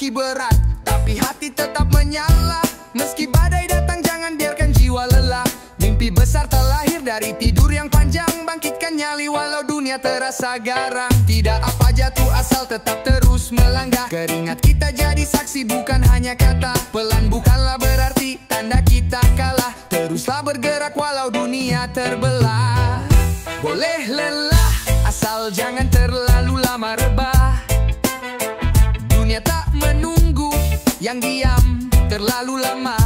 kaki berat, tapi hati tetap menyala. Meski badai datang jangan biarkan jiwa lelah. Mimpi besar terlahir dari tidur yang panjang. Bangkitkan nyali walau dunia terasa garang. Tidak apa jatuh asal tetap terus melangkah. Keringat kita jadi saksi bukan hanya kata. Pelan bukanlah berarti tanda kita kalah. Teruslah bergerak walau dunia terbelah. Boleh lelah asal jangan terlalu lama rebah. Dunia tak menunggu yang diam terlalu lama.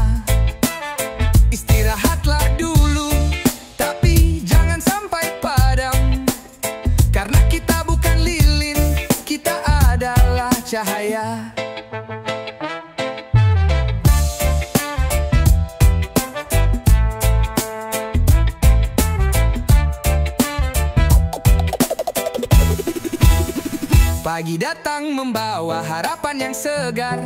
Istirahatlah dulu, tapi jangan sampai padam. Karena kita bukan lilin, kita adalah cahaya. Pagi datang membawa harapan yang segar.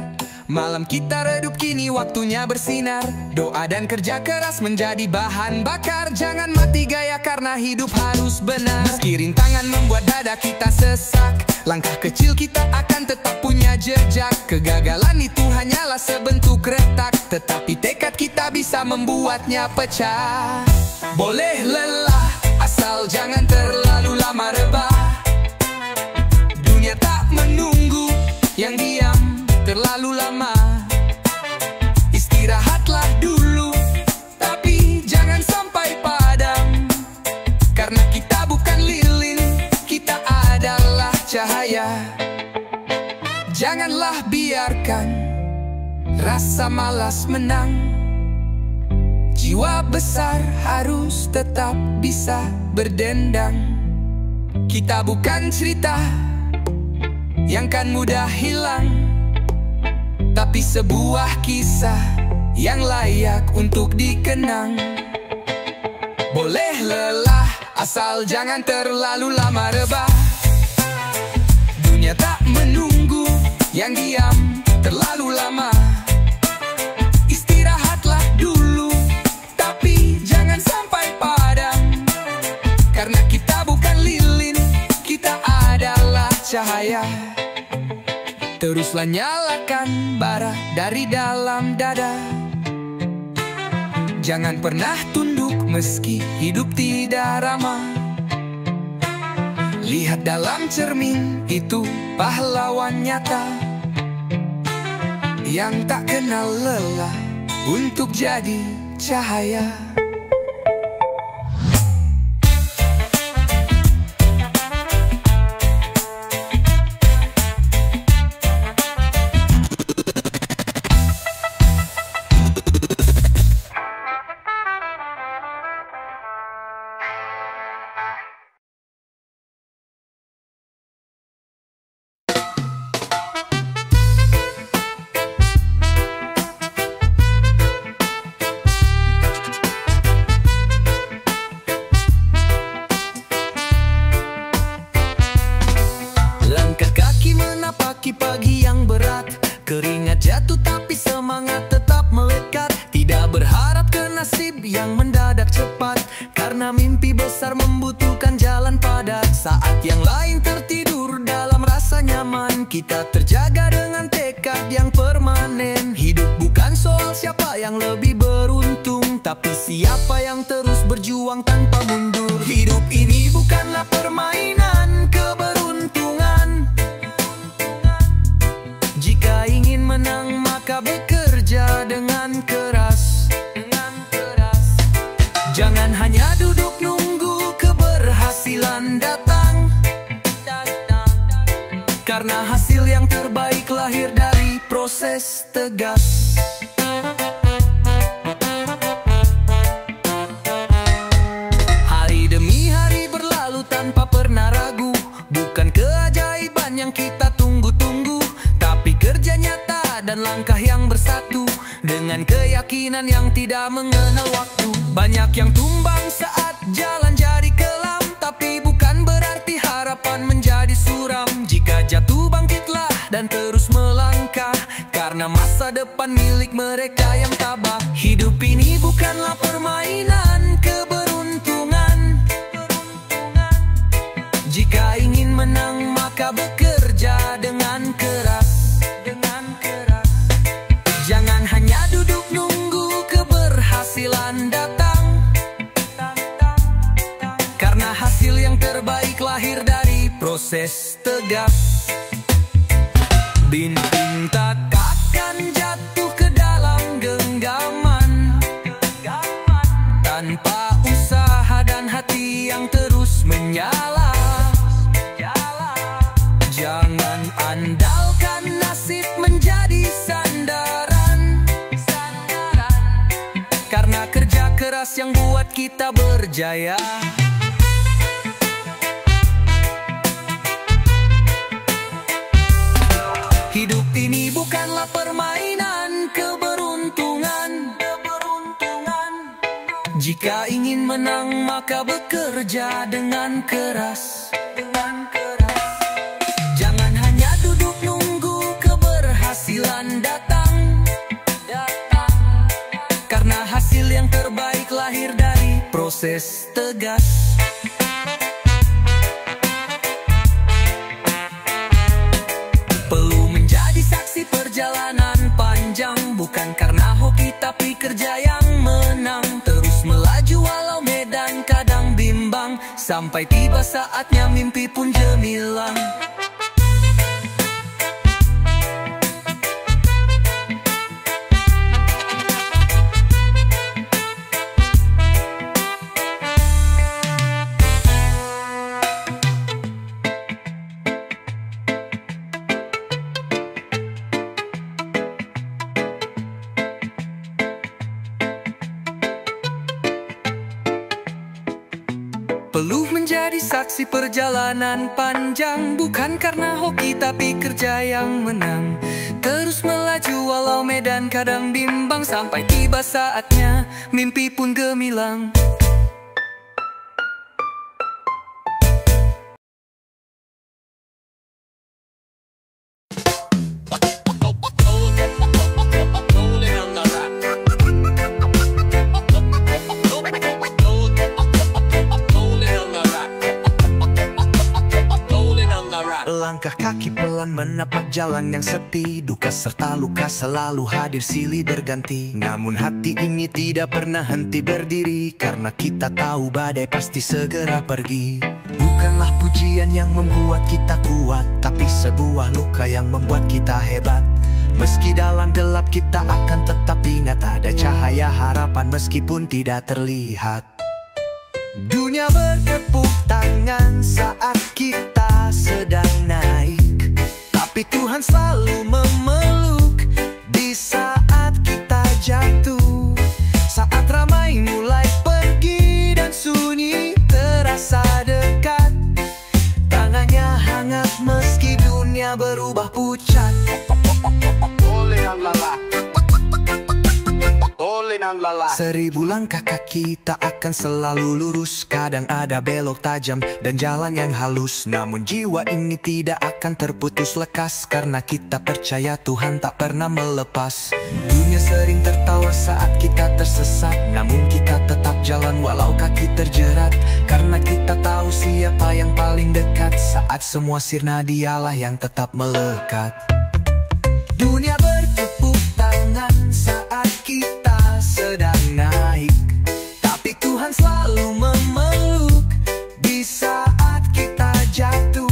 Malam kita redup kini waktunya bersinar. Doa dan kerja keras menjadi bahan bakar. Jangan mati gaya karena hidup harus benar. Meski rintangan membuat dada kita sesak, langkah kecil kita akan tetap punya jejak. Kegagalan itu hanyalah sebentuk retak, tetapi tekad kita bisa membuatnya pecah. Boleh lelah asal jangan terlalu lama rebah. Dunia tak menunggu yang diam terlalu lama. Istirahatlah dulu, tapi jangan sampai padam. Karena kita bukan lilin, kita adalah cahaya. Janganlah biarkan rasa malas menang. Jiwa besar harus tetap bisa berdendang. Kita bukan cerita yang kan mudah hilang, tapi sebuah kisah yang layak untuk dikenang. Boleh lelah asal jangan terlalu lama rebah. Dunia tak menunggu yang diam terlalu lama. Istirahatlah dulu, tapi jangan sampai padam. Karena kita bukan lilin, kita adalah cahaya. Teruslah nyalakan bara dari dalam dada. Jangan pernah tunduk meski hidup tidak ramah. Lihat dalam cermin, itu pahlawan nyata yang tak kenal lelah untuk jadi cahaya. Pagi yang berat, keringat jatuh tapi semangat tetap melekat. Tidak berharap ke nasib yang mendadak cepat, karena mimpi besar membutuhkan jalan padat. Saat yang lain tertidur dalam rasa nyaman, kita terjaga dengan tekad yang permanen. Hidup bukan soal siapa yang lebih beruntung, tapi siapa yang terus berjuang tanpa mundur. Hidup ini bukanlah permainan keberuntungan. Jika ingin menang maka bekerja dengan keras. Jangan hanya duduk nunggu keberhasilan datang, karena hasil yang terbaik lahir dari proses tegas. Hari demi hari berlalu tanpa pernah ragu. Bukan keajaiban yang kita tunggu-tunggu, tapi kerja nyata dan langkah yang bersatu, dengan keyakinan yang tidak mengenal waktu. Banyak yang tumbang saat jalan jadi kelam, tapi bukan berarti harapan menjadi suram. Jika jatuh bangkitlah dan terus melangkah, karena masa depan milik mereka yang tabah. Hidup ini bukanlah permainan keberuntungan. Jika ingin menang maka bekerja dengan keras. hanya duduk nunggu keberhasilan datang, karena hasil yang terbaik lahir dari proses tegas. Bintang tak akan jatuh ke dalam genggaman tanpa usaha dan hati yang terus menyala. Jangan andalkan nasib menjadi sandaran, karena kerja keras yang buat kita berjaya. Hidup ini bukanlah permainan keberuntungan. Jika ingin menang maka bekerja dengan keras. Jangan hanya duduk nunggu keberhasilan datang, karena hasil yang terbaik lahir dari proses tegas. Perjalanan panjang bukan karena hoki tapi kerja yang menang. Terus melaju walau medan kadang bimbang, sampai tiba saatnya mimpi pun gemilang. Perlu menjadi saksi perjalanan panjang, bukan karena hoki tapi kerja yang menang. Terus melaju walau medan kadang bimbang, sampai tiba saatnya mimpi pun gemilang. Langkah kaki pelan menapak jalan yang sepi, duka serta luka selalu hadir silih berganti. Namun hati ini tidak pernah henti berdiri, karena kita tahu badai pasti segera pergi. Bukanlah pujian yang membuat kita kuat, tapi sebuah luka yang membuat kita hebat. Meski dalam gelap kita akan tetap ingat ada cahaya harapan meskipun tidak terlihat. Dunia bertepuk tangan saat kita sedang naik, tapi Tuhan selalu memeluk di saat kita jatuh. Saat ramai mulai pergi dan sunyi terasa dekat, tangannya hangat meski dunia berubah pucat. Seribu langkah kaki tak akan selalu lurus, kadang ada belok tajam dan jalan yang halus. Namun jiwa ini tidak akan terputus lekas, karena kita percaya Tuhan tak pernah melepas. Dunia sering tertawa saat kita tersesat, namun kita tetap jalan walau kaki terjerat, karena kita tahu siapa yang paling dekat. Saat semua sirna dialah yang tetap melekat. Dunia bertepuk tangan saat kita sedang naik, tapi Tuhan selalu memeluk di saat kita jatuh.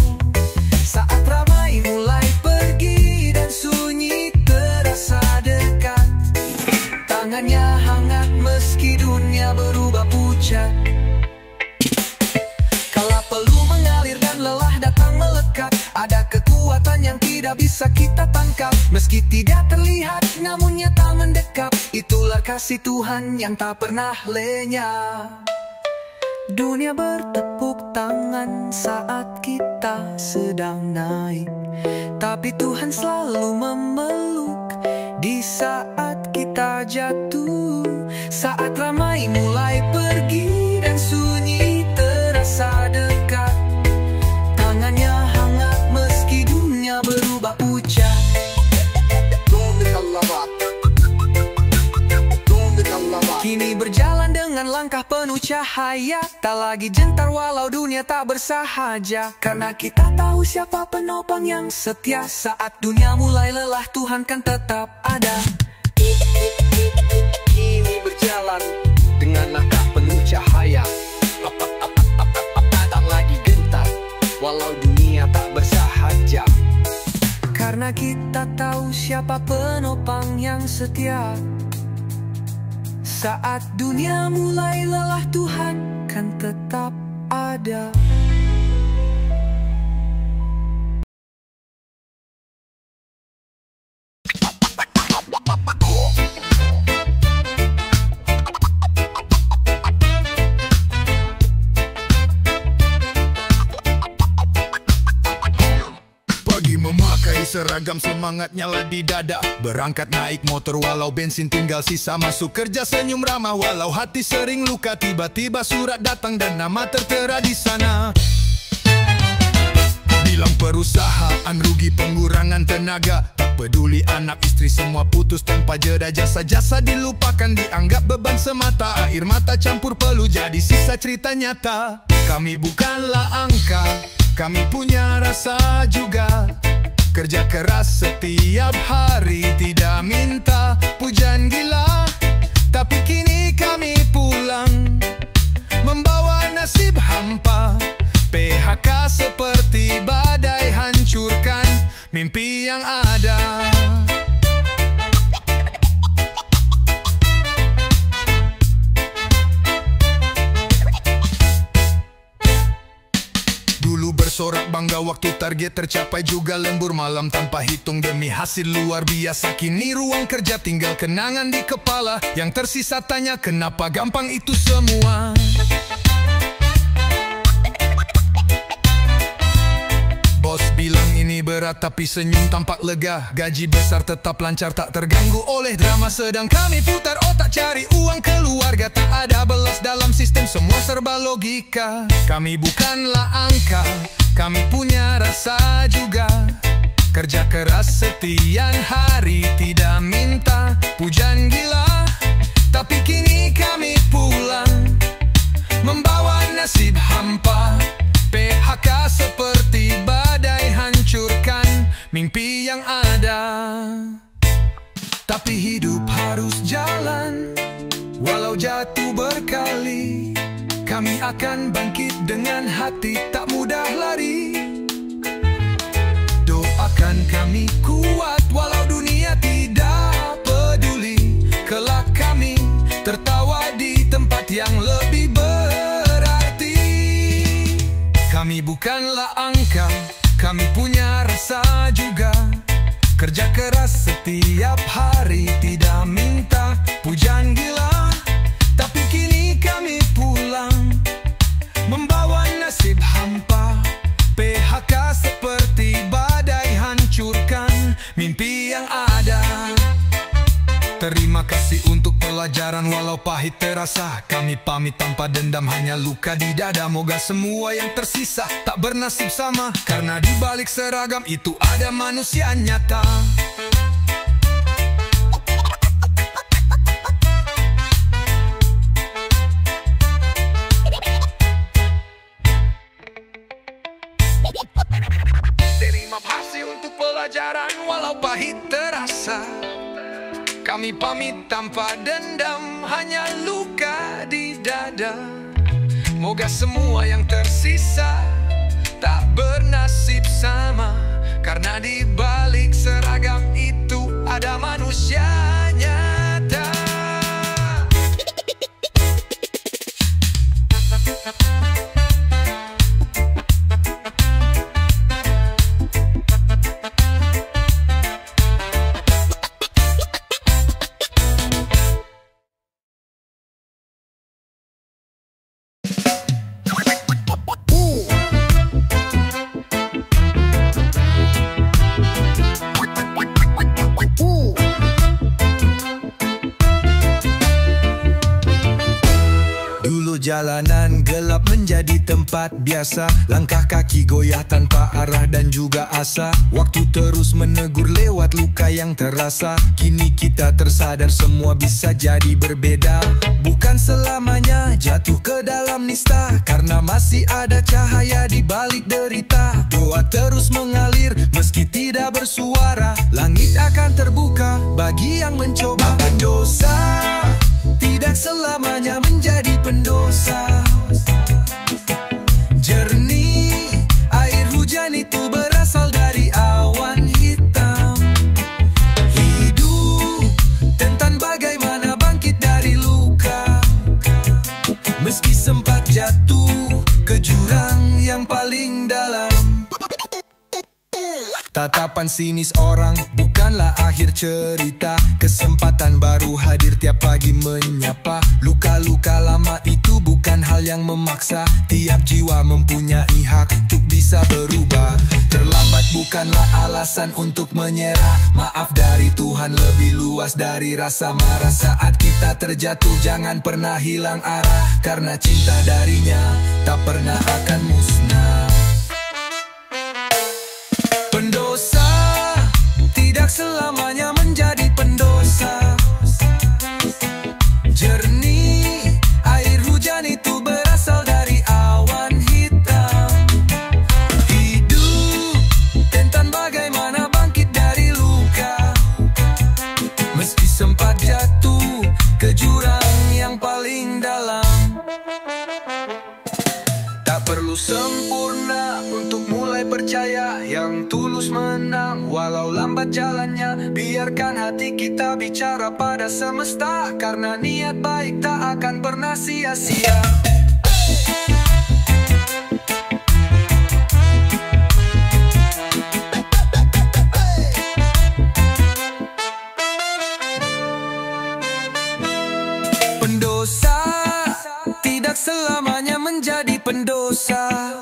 Saat ramai mulai pergi dan sunyi terasa dekat, tangannya hangat meski dunia berubah pucat. Kala peluh mengalir dan lelah datang melekat, ada kekuatan yang tidak bisa kita tangkap. Meski tidak terlihat namun nyata mendekap, itulah kasih Tuhan yang tak pernah lenyap. Dunia bertepuk tangan saat kita sedang naik, tapi Tuhan selalu memeluk di saat kita jatuh. Saat ramai mulai pergi dan sunyi terasa dekat, tangannya hangat meski dunia berubah pucat. Kini berjalan dengan langkah penuh cahaya, tak lagi gentar walau dunia tak bersahaja, karena kita tahu siapa penopang yang setia. Saat dunia mulai lelah Tuhan kan tetap ada. setia. Saat dunia mulai lelah, Tuhan kan tetap ada. Memakai seragam, semangat nyala di dada. Berangkat naik motor walau bensin tinggal sisa. Masuk kerja senyum ramah walau hati sering luka. Tiba-tiba surat datang dan nama tertera di sana. Bilang perusahaan rugi, pengurangan tenaga. Tak peduli anak istri semua putus tanpa jeda. Jasa-jasa dilupakan, dianggap beban semata. Air mata campur peluh jadi sisa cerita nyata. Kami bukanlah angka, kami punya rasa juga. Kerja keras setiap hari, tidak minta pujian gila. Tapi kini kami pulang, membawa nasib hampa. PHK seperti badai, hancurkan mimpi yang ada. Bersorak bangga waktu target tercapai, juga lembur malam tanpa hitung demi hasil luar biasa. Kini ruang kerja tinggal kenangan di kepala. Yang tersisa tanya kenapa gampang itu semua. Bos bilang ini berat tapi senyum tampak lega. Gaji besar tetap lancar tak terganggu oleh drama. Sedang kami putar otak cari uang keluarga. Tak ada belas dalam sistem, semua serba logika. Kami bukanlah angka, kami punya rasa juga. Kerja keras setiap hari, tidak minta pujian gila. Tapi kini kami pulang, membawa nasib hampa. PHK seperti badai, hancurkan mimpi yang ada. Tapi hidup harus jalan, walau jatuh berkali. Kami akan bangkit dengan hati, tak mudah lari. Doakan kami kuat, walau dunia tidak peduli. Kelak kami tertawa di tempat yang lebih berarti. Kami bukanlah angka, kami punya rasa juga. Kerja keras setiap hari, tidak minta pujian gila. Tapi kini kami pulang, membawa nasib hampa. PHK seperti badai, hancurkan mimpi yang ada. Terima kasih untuk pelajaran walau pahit terasa. Kami pamit tanpa dendam, hanya luka di dada. Moga semua yang tersisa tak bernasib sama, karena di balik seragam itu ada manusia nyata. Terima kasih untuk pelajaran walau pahit terasa. Kami pamit tanpa dendam, hanya luka di dada. Moga semua yang tersisa tak bernasib sama, karena di balik seragam itu ada manusia nyata. Jalanan gelap menjadi tempat biasa. Langkah kaki goyah tanpa arah dan juga asa. Waktu terus menegur lewat luka yang terasa. Kini kita tersadar semua bisa jadi berbeda. Bukan selamanya jatuh ke dalam nista, karena masih ada cahaya di balik derita. Doa terus mengalir meski tidak bersuara. Langit akan terbuka bagi yang mencoba. Pendosa tidak selamanya menjadi pendosa. Jernih air hujan itu berasal dari awan hitam. Hidup Tatapan sinis orang bukanlah akhir cerita. Kesempatan baru hadir tiap pagi menyapa. Luka-luka lama itu bukan hal yang memaksa. Tiap jiwa mempunyai hak untuk bisa berubah. Terlambat bukanlah alasan untuk menyerah. Maaf dari Tuhan lebih luas dari rasa marah. Saat kita terjatuh jangan pernah hilang arah, karena cinta darinya tak pernah akan musnah. Pendosa tidak selamanya menjadi pendosa. Jernih air hujan itu berasal dari awan hitam. Hidup tentang bagaimana bangkit dari luka, meski sempat jatuh ke jurang yang paling dalam. Tak perlu sempurna untuk mulai percaya, yang tulus menang walau lambat jalannya. Biarkan hati kita bicara pada semesta, karena niat baik tak akan pernah sia-sia. Pendosa tidak selamanya menjadi pendosa.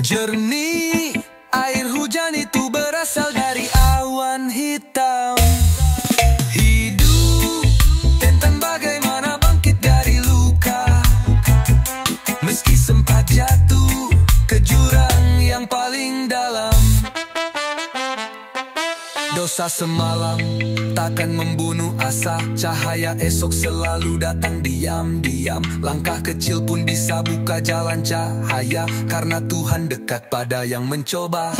Jernih air hujan itu berasal dari awan hitam. Hidup tentang bagaimana bangkit dari luka, meski sempat jatuh ke jurang yang paling dalam. Dosa semalam takkan membunuh asa. Cahaya esok selalu datang diam-diam. Langkah kecil pun bisa buka jalan cahaya, karena Tuhan dekat pada yang mencoba.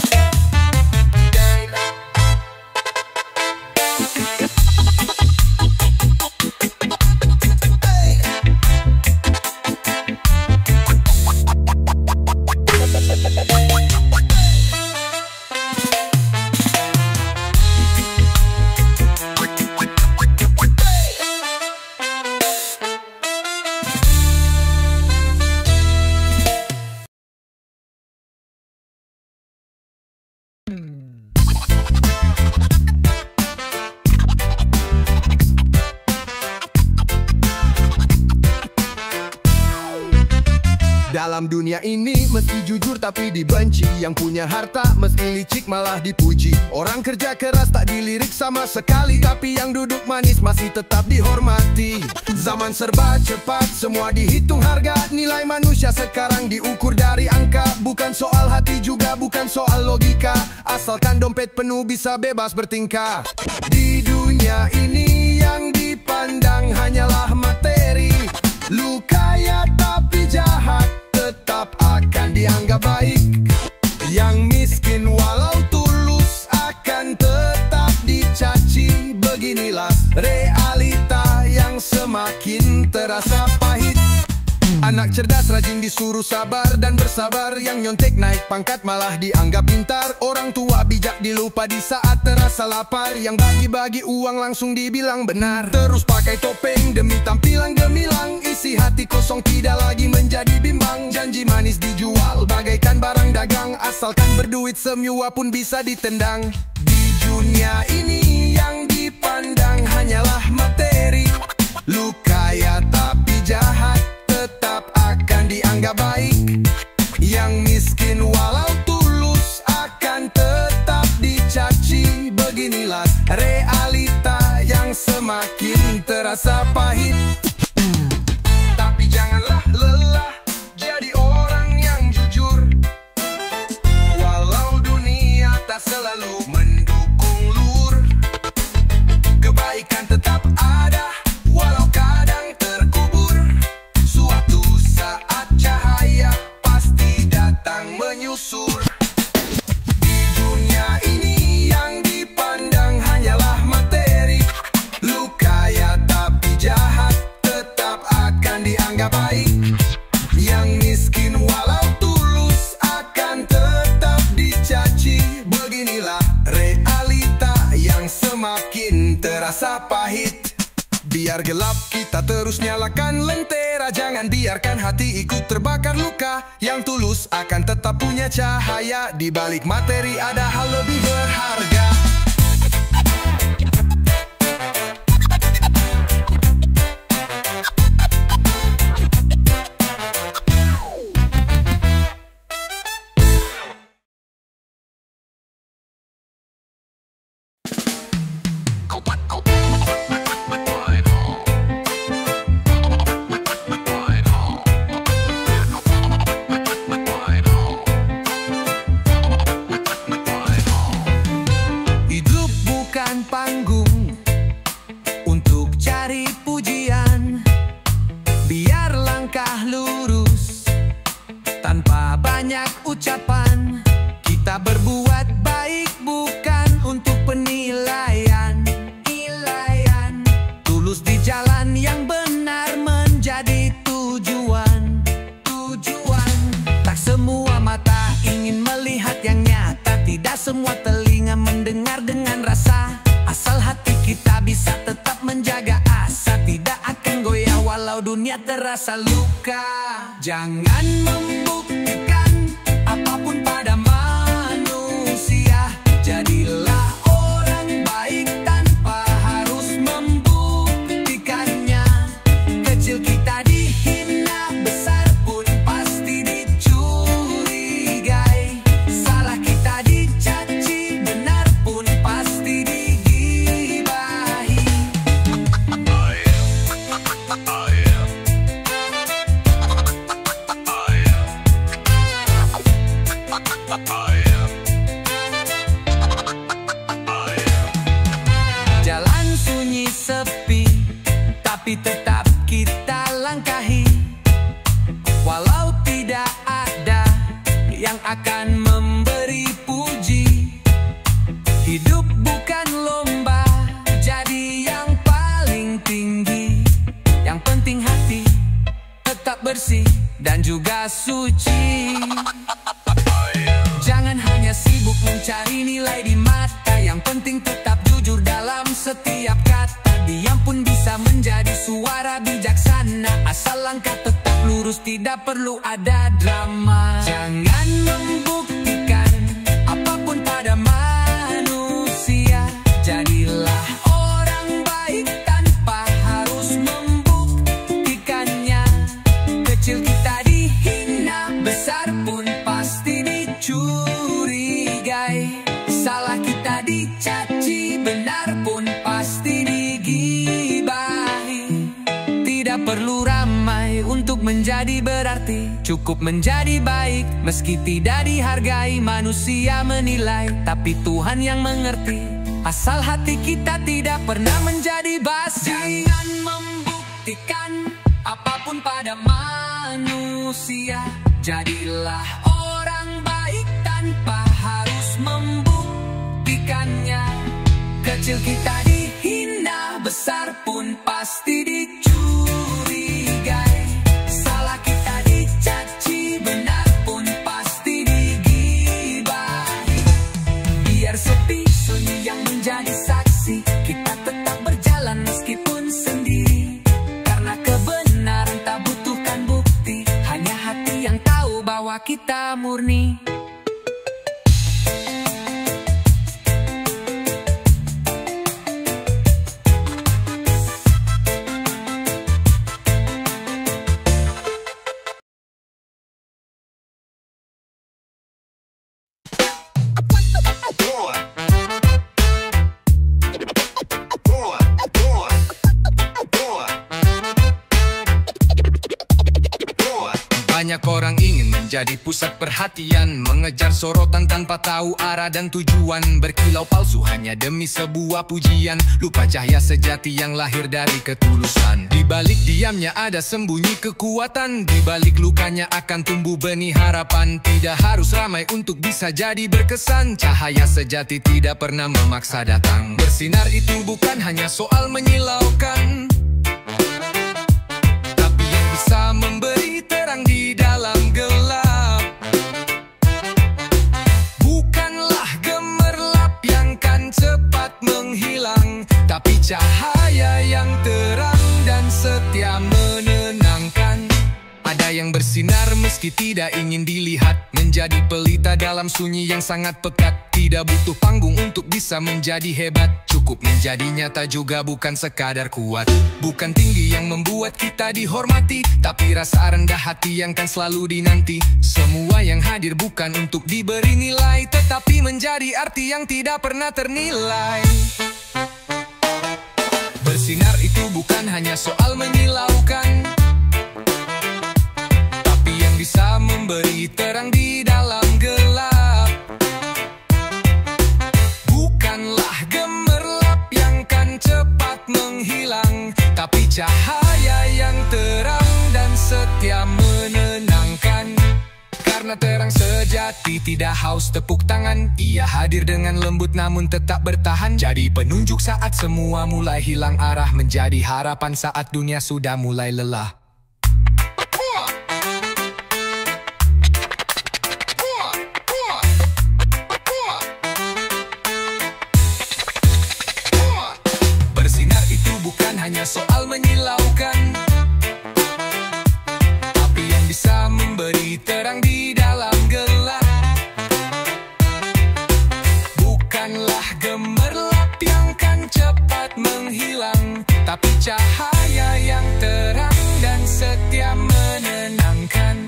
Dalam dunia ini meski jujur tapi dibenci. Yang punya harta meski licik malah dipuji. Orang kerja keras tak dilirik sama sekali, tapi yang duduk manis masih tetap dihormati. Zaman serba cepat, semua dihitung harga. Nilai manusia sekarang diukur dari angka. Bukan soal hati juga bukan soal logika. Asalkan dompet penuh bisa bebas bertingkah. Di dunia ini yang dipandang hanyalah materi. Lu kaya tapi jahat tetap akan dianggap baik. Yang miskin walau tulus akan tetap dicaci. Beginilah realita yang semakin terasa pahit. Anak cerdas rajin disuruh sabar dan bersabar. Yang nyontek naik pangkat malah dianggap pintar. Orang tua bijak dilupa di saat terasa lapar. Yang bagi-bagi uang langsung dibilang benar. Terus pakai topeng demi tampilan gemilang. Isi hati kosong tidak lagi menjadi bimbang. Janji manis dijual bagaikan barang dagang. Asalkan berduit semua pun bisa ditendang. Di dunia ini yang dipandang hanyalah materi. Lu kaya tapi jahat tetap akan dianggap baik. Yang miskin walau tulus akan tetap dicaci. Beginilah realita yang semakin terasa pahit. Tapi janganlah lelah jadi orang yang jujur. Walau dunia tak selalu mendukung lur, kebaikan tetap ada walau kadang terkubur. Suatu saat cahaya pasti datang menyusur. Di dunia ini yang dipandang hanyalah materi. Lu kaya tapi jahat tetap akan dianggap baik. Yang miskin walau tulus akan tetap dicaci. Beginilah Biar gelap kita terus nyalakan lentera. Jangan biarkan hati ikut terbakar luka. Yang tulus akan tetap punya cahaya. Di balik materi ada hal lebih berharga. Panggung untuk cari pujian, biar langkah lurus tanpa banyak ucapan. Kita berbuat baik bukan untuk penilaian. Tulus di jalan yang benar menjadi tujuan. Tak semua mata ingin melihat yang nyata, tidak semua telinga mendengar dengan rasa. Asal hati kita bisa tetap menjaga asa, tidak akan goyah walau dunia terasa luka. Jangan membuktikan apapun pada manusia. Jadilah orang baik tanpa harus membuktikannya. Kecil kita dihina, besar pun pasti dicurigai. Salah kita dicaci, benar pun pasti jalan sunyi sepi, tapi tetap kita langkahi. Walau tidak ada yang akan memberi puji. Hidup bukan lomba, jadi yang paling tinggi. Yang penting hati tetap bersih dan juga suci. Jangan hanya sibuk mencari nilai di mata. Yang penting tetap jujur dalam setiap kata. Diam pun bisa menjadi suara bijaksana. Asal langkah tetap lurus, tidak perlu ada drama. Jangan membuktikan apapun pada manusia. Jadilah orang baik tanpa harus membuktikannya. Kecil kita dihina, besar pun pasti dicurigai. Salah kita dicaci, benar pun pasti digibahi. Tidak perlu ramai untuk menjadi berarti. Cukup menjadi baik meski tidak dihargai. Manusia menilai, tapi Tuhan yang mengerti. Asal hati kita tidak pernah menjadi basi. Jangan membuktikan apapun pada manusia. Jadilah orang baik tanpa harus membuktikannya. Kecil kita dihina, besar pun pasti dicurigai. Salah kita dicaci, benar pun pasti digibahi. Biar sepi sunyi yang menjadi saksi, kita tetap berjalan meskipun sendiri. Karena kebenaran tak butuhkan bukti, hanya hati yang tahu bahwa kita murni. Banyak orang ingin menjadi pusat perhatian, mengejar sorotan tanpa tahu arah dan tujuan. Berkilau palsu hanya demi sebuah pujian, lupa cahaya sejati yang lahir dari ketulusan. Di balik diamnya ada sembunyi kekuatan, di balik lukanya akan tumbuh benih harapan. Tidak harus ramai untuk bisa jadi berkesan, cahaya sejati tidak pernah memaksa datang. Bersinar itu bukan hanya soal menyilaukan, tapi yang bisa memberi terang di dalam gelap. Bukanlah gemerlap yang kan cepat menghilang, tapi cahaya yang terang yang bersinar meski tidak ingin dilihat, menjadi pelita dalam sunyi yang sangat pekat. Tidak butuh panggung untuk bisa menjadi hebat, cukup menjadi nyata juga bukan sekadar kuat. Bukan tinggi yang membuat kita dihormati, tapi rasa rendah hati yang kan selalu dinanti. Semua yang hadir bukan untuk diberi nilai, tetapi menjadi arti yang tidak pernah ternilai. Bersinar itu bukan hanya soal menyilaukan, tapi yang bisa memberi terang di dalam gelap. Bukanlah gemerlap yang kan cepat menghilang, tapi cahaya yang terang dan setia menenangkan. Karena terang sejati tidak haus tepuk tangan, ia hadir dengan lembut namun tetap bertahan. Jadi penunjuk saat semua mulai hilang arah, menjadi harapan saat dunia sudah mulai lelah. Bersinar itu bukan hanya soal menyilaukan, tapi yang bisa memberi terang di dalam gelap. Bukanlah gemerlap yang kan cepat menghilang, tapi cahaya yang terang dan setia menenangkan.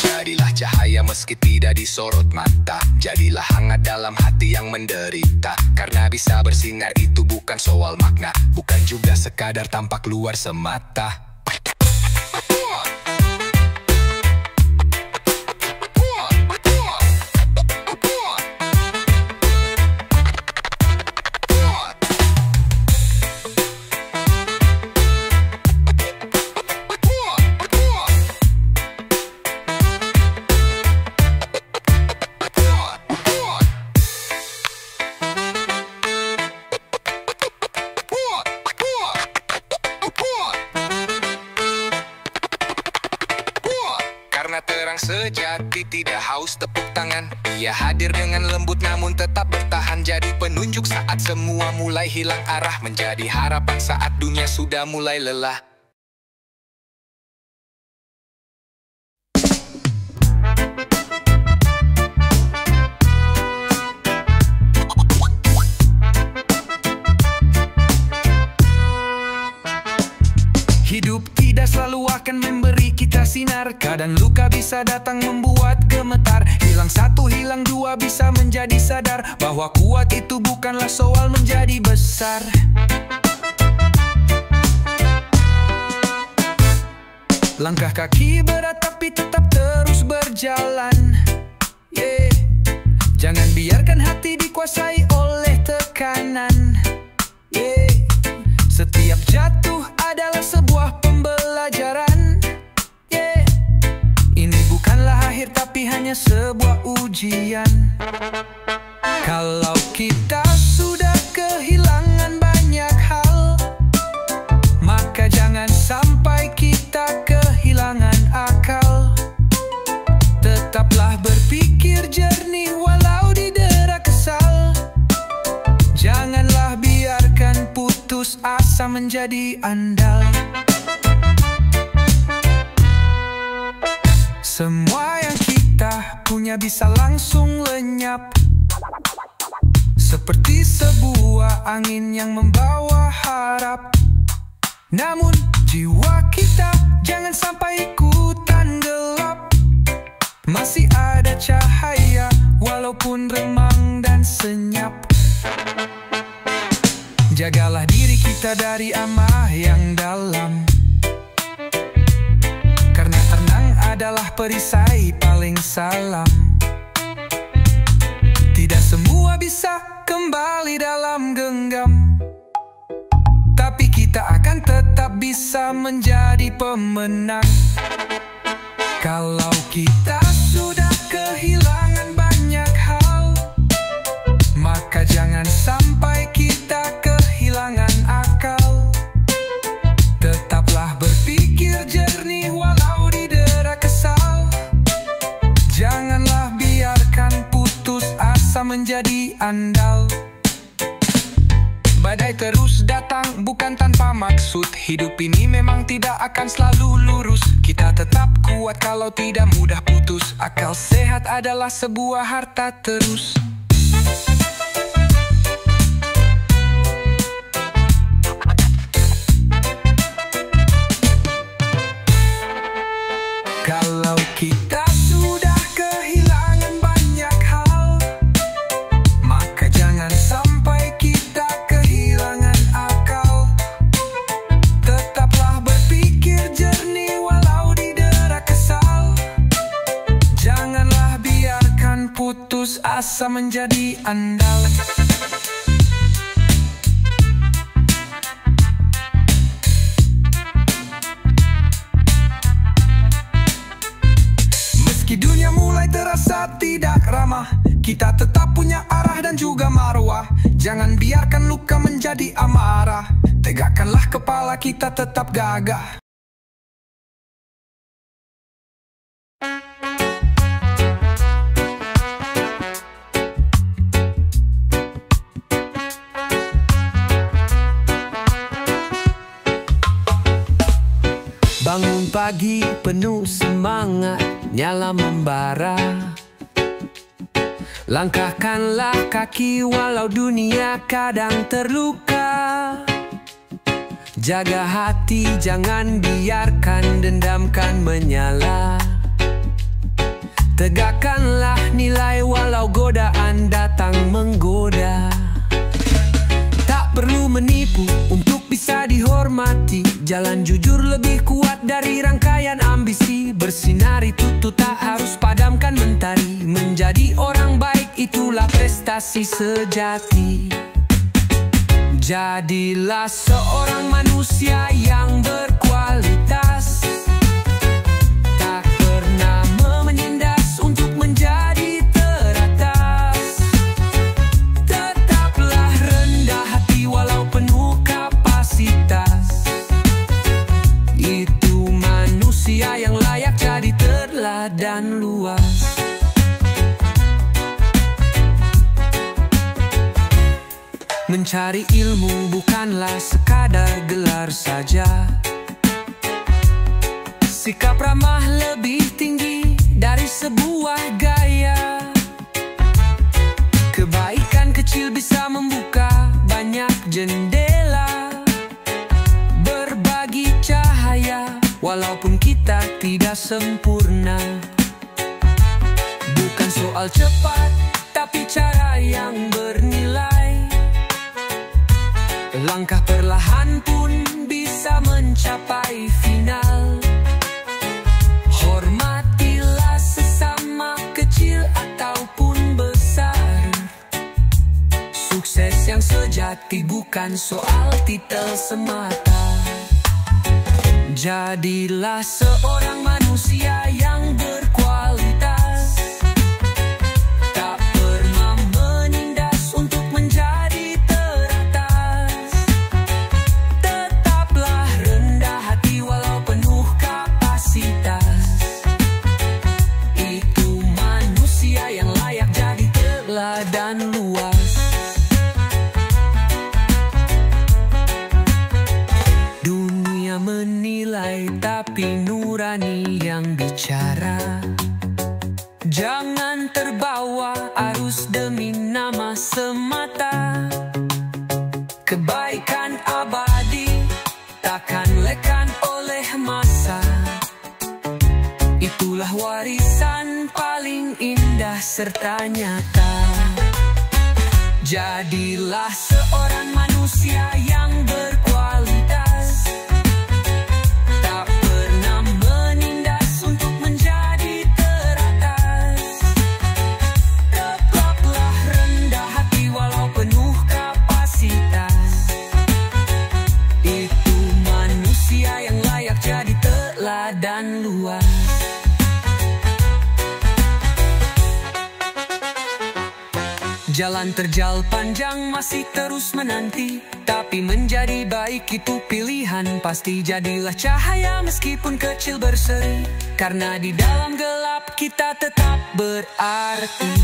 Jadilah cahaya meski tidak disorot mata, jadilah hangat dalam hati yang menderita. Karena bisa bersinar itu bukan soal makna, bukan juga sekadar tampak luar semata. Karena terang sejati tidak haus tepuk tangan, ia hadir dengan lembut namun tetap bertahan. Jadi penunjuk saat semua mulai hilang arah, menjadi harapan saat dunia sudah mulai lelah. Hidup tidak selalu akan memberi kita sinar, kadang luka bisa datang membuat gemetar. Hilang satu, hilang dua, bisa menjadi sadar bahwa kuat itu bukanlah soal menjadi besar. Langkah kaki berat tapi tetap terus berjalan, Jangan biarkan hati dikuasai oleh tekanan, Setiap jatuh adalah sebuah pembelajaran, Ini bukanlah akhir tapi hanya sebuah ujian. Kalau kita sudah kehilangan banyak hal, maka jangan sampai kita kehilangan akal. Tetaplah berpikir jernih walau didera kesal. Janganlah biarkan putus asa menjadi andal. Semua yang kita punya bisa langsung lenyap, seperti sebuah angin yang membawa harap. Namun jiwa kita jangan sampai ikutan gelap. Masih ada cahaya walaupun remang dan senyap. Jagalah diri kita dari amarah yang dalam, karena tenang adalah perisai paling salam. Tidak semua bisa kembali dalam genggam, tapi kita akan tetap bisa menjadi pemenang. Kalau kita sudah kehilangan banyak hal, maka jangan sampai kita kehilangan akal. Tetaplah berpikir jernih walau didera kesal. Janganlah biarkan putus asa menjadi andal. Badai terus datang bukan tanpa maksud. Hidup ini memang tidak akan selalu lurus. Kita tetap kuat kalau tidak mudah putus. Akal sehat adalah sebuah harta terus. Kalau kita sudah kehilangan banyak hal, maka jangan sampai kita kehilangan akal. Tetaplah berpikir jernih walau didera kesal. Janganlah biarkan putus asa menjadi andal. Meski dunia mulai terasa tidak ramah, kita tetap punya arah dan juga marwah. Jangan biarkan luka menjadi amarah. Tegakkanlah kepala, kita tetap gagah. Bangun pagi penuh semangat, nyala membara. Langkahkanlah kaki walau dunia kadang terluka. Jaga hati, jangan biarkan dendamkan menyala. Tegakkanlah nilai walau godaan datang menggoda. Tak perlu menipu untuk bisa dihormati. Jalan jujur lebih kuat dari rangkaian ambisi. Bersinar itu tak harus padamkan mentari. Menjadi orang baik itulah prestasi sejati. Jadilah seorang manusia yang berkualitas. Tak pernah menindas untuk menjadi teratas. Tetaplah rendah hati walau penuh kapasitas. Itu manusia yang layak jadi teladan luas. Mencari ilmu bukanlah sekadar gelar saja. Sikap ramah lebih tinggi dari sebuah gaya. Kebaikan kecil bisa membuka banyak jendela. Berbagi cahaya walaupun kita tidak sempurna. Bukan soal cepat, tapi cara yang bernilai. Langkah perlahan pun bisa mencapai final. Hormatilah sesama, kecil ataupun besar. Sukses yang sejati bukan soal titel semata. Jadilah seorang manusia yang berkualitas. Tak pernah menindas untuk menjadi teratas. Tetaplah rendah hati walau penuh kapasitas. Itu manusia yang layak jadi teladan luas. Dunia menilai tapi nurani yang bicara. Jangan terbawa arus demi nama semata. Kebaikan abadi takkan lekan oleh masa. Itulah warisan paling indah serta nyata. Jadilah seorang manusia yang berkualitas. Tak pernah menindas untuk menjadi teratas. Tetaplah rendah hati walau penuh kapasitas. Itu manusia yang layak jadi teladan luas. Jalan terjal panjang masih terus menanti. Tapi menjadi baik itu pilihan pasti. Jadilah cahaya meskipun kecil berseri. Karena di dalam gelap kita tetap berarti.